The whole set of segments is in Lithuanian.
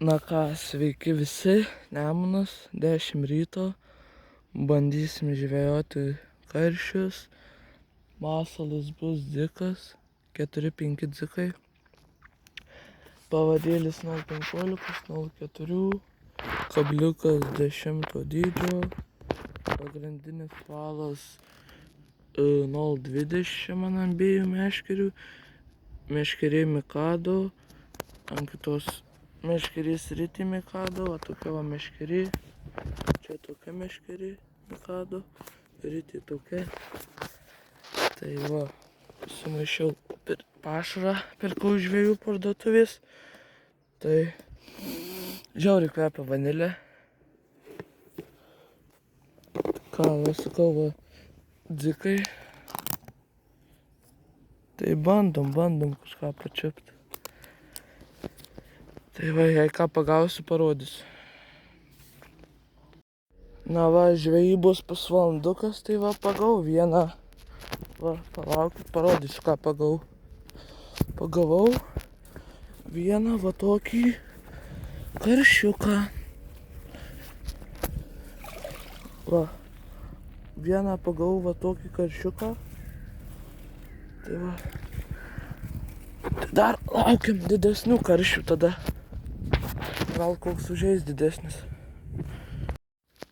Na ką, sveiki visi, Nemunas, 10 ryto, bandysim žvejoti karšius, masalas bus dzikas, 4-5 dzikai, pavadėlis 0,15, 0,4, kabliukas 10 dydžio, pagrindinis valas 0,20 man ant abiejų meškerių, meškeriai Mikado, ant kitos meškerės Riti Mikado, o tokia va meškerė, čia tokia meškerė Mikado, Riti tokia. Tai va, sumaišiau pašarą, pirkau iš žvejų parduotuvės, tai žiauriai kvepia vanilė. Ką, va sakau, va, dzikai. Tai bandom kažką pačiupti. Tai va, jei ką pagausiu, parodysiu. Na va, žvejybos pusvalandukas, tai va, pagavau vieną. Va, palaukit, parodysiu, ką pagavau. Pagavau vieną va tokį karšiuką. Va, vieną pagavau va tokį karšiuką. Tai va. Tai dar laukiam didesnių karšių tada. Gal koks užeis didesnis.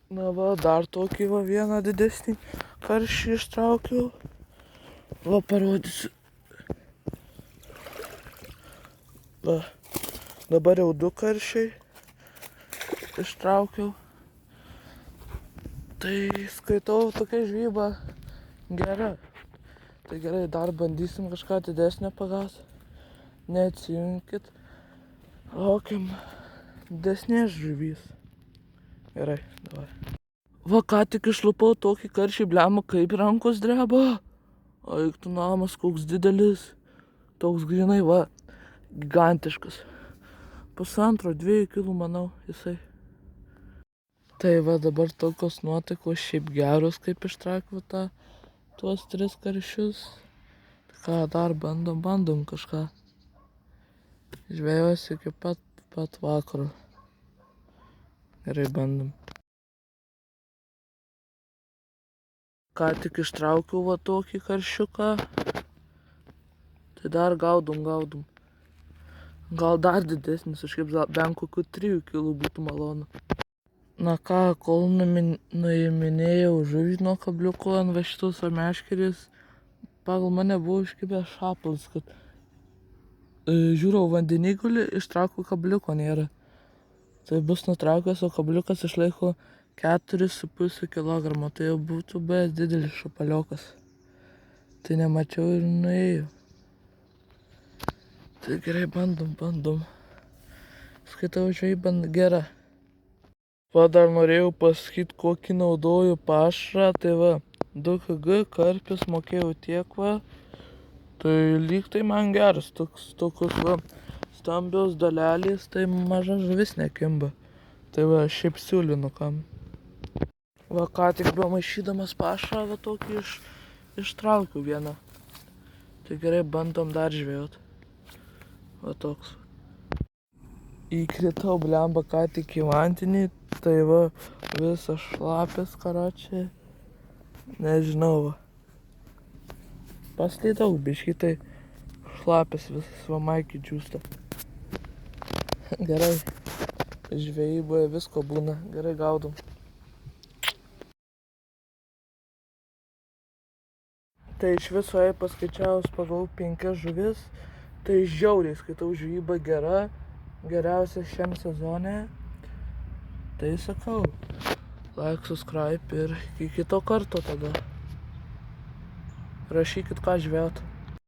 Na va, dar tokį va vieną didesnį karšį ištraukiau. Va, parodysiu. Va, dabar jau 2 karšiai ištraukiau. Tai skaitau, tokia žvejyba gera. Tai gerai, dar bandysim kažką didesnio pagauti. Neatsijunkit. Laukiam didesnės žuvys. Gerai, davai. Va, ką tik išlupau tokį karšį, blemą, kaip rankos dreba. Eik tu namas, koks didelis. Toks grinai, va, gigantiškas. 1,5-2 kilų, manau, jisai. Tai va, dabar tokios nuotaikos šiaip geros, kaip ištraukiau tuos 3 karšius. Tai ką, dar bandom kažką. Žvejosiu iki pat vakaro. Gerai, bandom. Ką tik ištraukiau va tokį karšiuką. Tai dar gaudom. Gal dar didesnis, aš kaip bent kokių 3 kilų būtų malonu. Na ką, kol nuiminėjau žuvį nuo kabliuko ant va šitos meškerės, pagal mane buvo iškibęs šapalas, kad žiūrau vandenį guli, ištraukiau kabliuko nėra. Tai bus nutraukęs, o kabliukas išlaiko 4,5 kg, tai jau būtų buvęs didelis šapaliokas. Tai nemačiau ir nuėjau. Tai gerai, bandom. Skaitau, žvejyba gera. Va, dar norėjau pasakyti, kokį naudoju pašarą, tai va, 2 kg karpis mokėjau tiek va. Tai lyg tai man geras, tokios va, stambios dalelės, tai maža žuvis nekimba. Tai va, šiaip siūlinu kam. Va, ką tik bemaišydamas pašarą, va tokį ištraukiau vieną. Tai gerai, bandom dar žvejot. Va toks. Įkritau, blemba, ką tik į vandenį, tai va, visas šlapis, karočiai. Nežinau, va. Paslydau, biškį tai šlapis visas, va, maikį džiūsta. Gerai, žvejyboje visko būna, gerai gaudom. Tai iš viso, jei paskaičiavus, pagavau 5 žuvis, tai žiauriai skaitau, žvejyba gera, geriausia šiam sezone. Tai sakau, like, subscribe ir iki kito karto tada. Rašykit, ką žvejot.